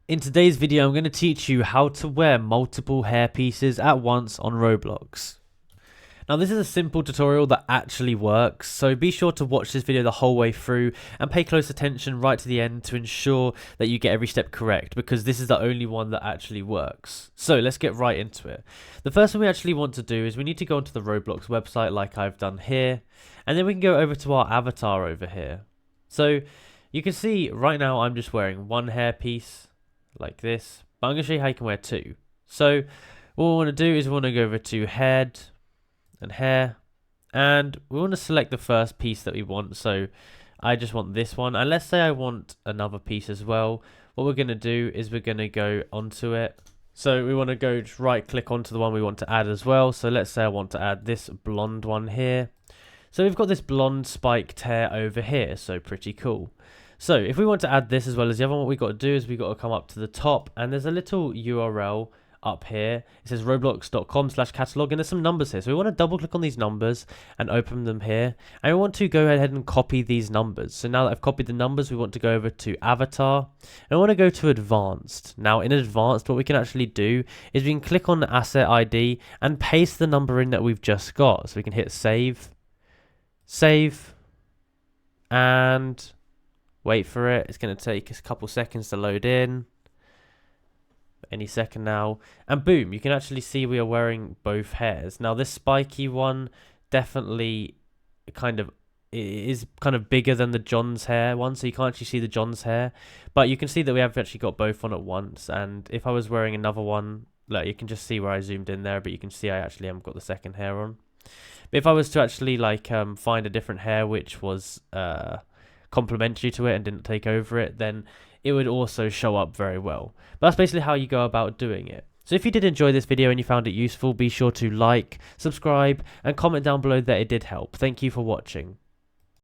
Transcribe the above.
In today's video, I'm going to teach you how to wear multiple hair pieces at once on Roblox. Now, this is a simple tutorial that actually works, so be sure to watch this video the whole way through and pay close attention right to the end to ensure that you get every step correct, because this is the only one that actually works. So let's get right into it. The first thing we actually want to do is we need to go onto the Roblox website like I've done here, and then we can go over to our avatar over here. So you can see right now I'm just wearing one hair piece like this, but I'm going to show you how you can wear two. So what we want to do is we want to go over to head and hair, and we want to select the first piece that we want. So I just want this one, and let's say I want another piece as well. What we're going to do is we're going to go onto it. So we want to go just right click onto the one we want to add as well. So let's say I want to add this blonde one here. So we've got this blonde spiked hair over here, so pretty cool. So if we want to add this as well as the other one, what we've got to do is we've got to come up to the top, and there's a little URL up here. It says roblox.com/catalog, and there's some numbers here. So we want to double click on these numbers and open them here. And we want to go ahead and copy these numbers. So now that I've copied the numbers, we want to go over to avatar, and I want to go to advanced. Now in advanced, what we can actually do is we can click on the asset ID and paste the number in that we've just got. So we can hit save, and wait for it. It's going to take a couple seconds to load in. Any second now. And boom, you can actually see we are wearing both hairs. Now this spiky one definitely is kind of bigger than the John's hair one, so you can't actually see the John's hair. But you can see that we have actually got both on at once. And if I was wearing another one, look, you can just see where I zoomed in there, but you can see I actually haven't got the second hair on. But if I was to actually find a different hair which was complementary to it and didn't take over it, then it would also show up very well. But that's basically how you go about doing it. So if you did enjoy this video and you found it useful, be sure to like, subscribe, and comment down below that it did help. Thank you for watching.